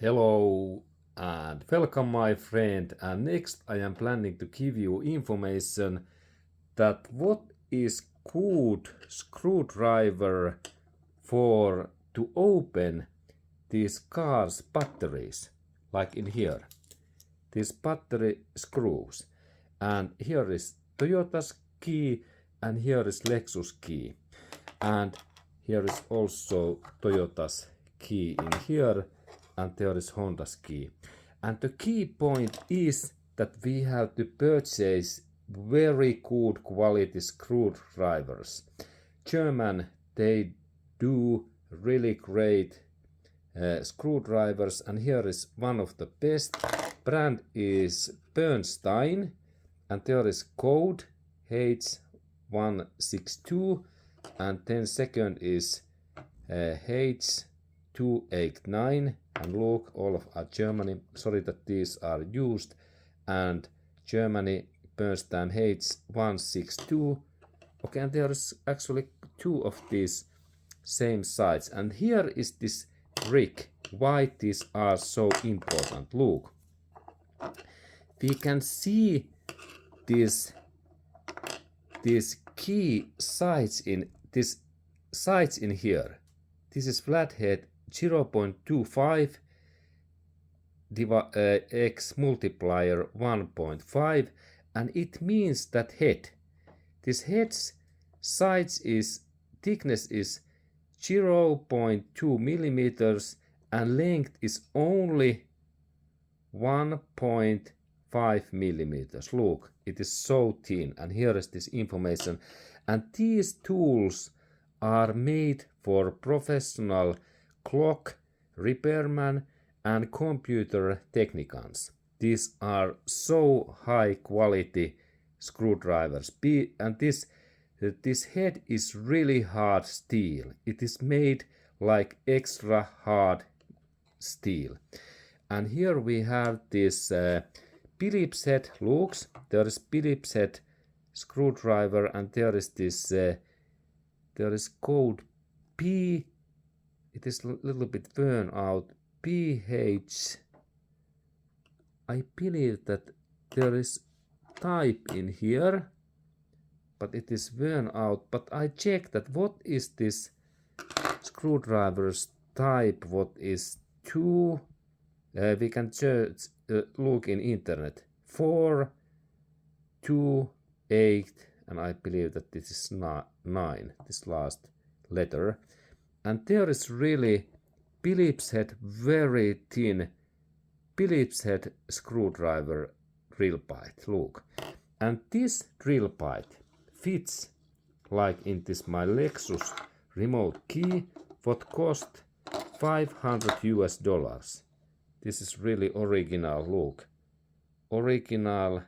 Hello and welcome my friend, and next I am planning to give you information that what is good screwdriver for to open these cars batteries, like in here, these battery screws. And here is Toyota's key and here is Lexus key, and here is also Toyota's key in here, and there is Honda's key. And the key point is that we have to purchase very good quality screwdrivers. German, they do really great screwdrivers, and here is one of the best. Brand is Bernstein, and there is code H162, and then second is H289, and look, all of are Germany. Sorry that these are used, and Germany Bernstein H162. Okay, and there is actually two of these same sides, and here is this trick why these are so important. Look, we can see these key sides in this sides in here. This is flathead 0.25 x multiplier 1.5, and it means that this head's size is thickness is 0.2 millimeters and length is only 1.5 millimeters. Look, it is so thin, and here is this information. And these tools are made for professional clock repairman and computer technicians. These are so high quality screwdrivers. And this head is really hard steel. It is made like extra hard steel. And here we have this Phillips head. Looks, there is Phillips head screwdriver, and there is this there is code P. It is a little bit worn out. PH. I believe that there is type in here, but it is worn out. But I checked that what is this screwdriver's type. What is 2? We can search, look in internet. 4, 2, 8, and I believe that this is 9, this last letter. And there is really Phillips head, very thin Phillips head screwdriver drill bite. Look, and this drill bite fits like in this my Lexus remote key, what cost $500. This is really original. Look, original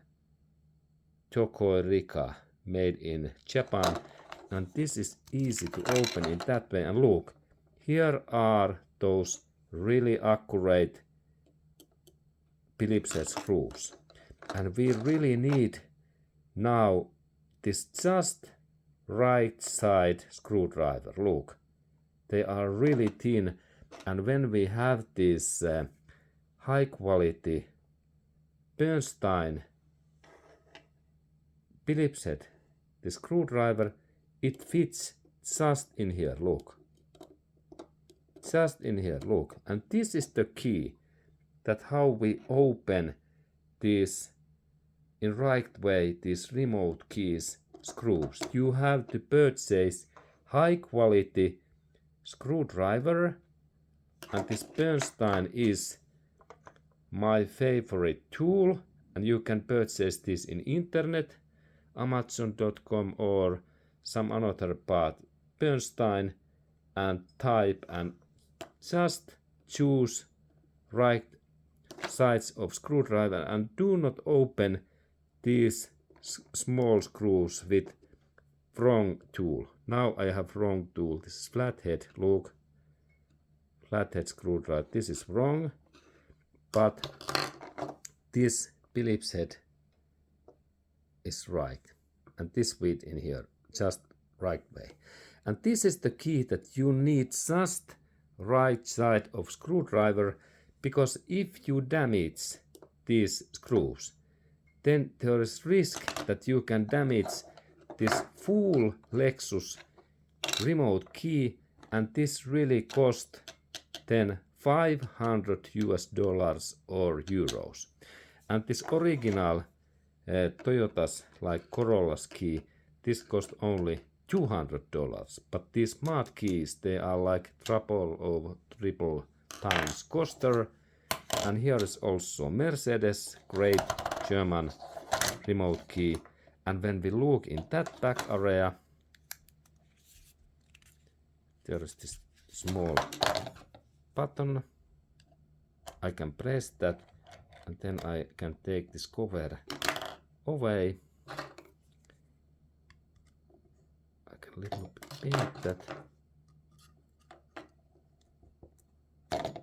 Tokoerika, made in Japan, and this is easy to open in that way. And look, here are those really accurate Phillips head screws, and we really need now this just right side screwdriver. Look, they are really thin, and when we have this high quality Bernstein Phillips head, the screwdriver, it fits just in here. Look, just in here. Look, and this is the key, that how we open these in right way, these remote keys screws. You have to purchase high quality screwdriver, and this Bernstein is my favorite tool, and you can purchase this in internet, amazon.com or some another part. Bernstein, and type, and just choose right sides of screwdriver, and do not open these small screws with wrong tool. Now I have wrong tool. This is flathead. Look, flathead screwdriver. This is wrong, but this Phillips head is right, and this width in here just right way. And this is the key, that you need just right side of screwdriver, because if you damage these screws, then there is risk that you can damage this full Lexus remote key, and this really cost then $500 or euros. And this original Toyota's like Corolla's key, this cost only $200. But these smart keys, they are like triple or triple times coster. And here is also Mercedes, great German remote key. And when we look in that back area, there is this small button. I can press that, and then I can take this cover away. I can little bit bend that.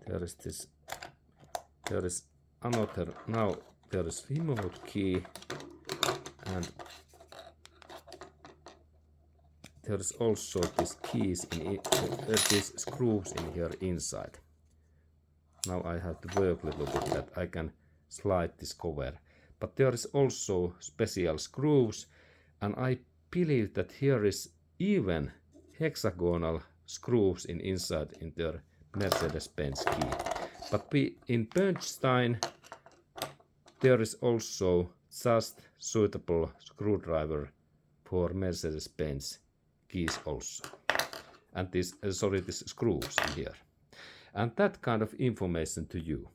There is this. There is another. Now there is remote key, and there is also these keys in these screws in here inside. Now I have to work a little bit that I can slide this cover. But there is also special screws, and I believe that here is even hexagonal screws inside in the Mercedes-Benz key. But in Bernstein there is also just suitable screwdriver for Mercedes-Benz keys also. And this these screws in here. And that kind of information to you.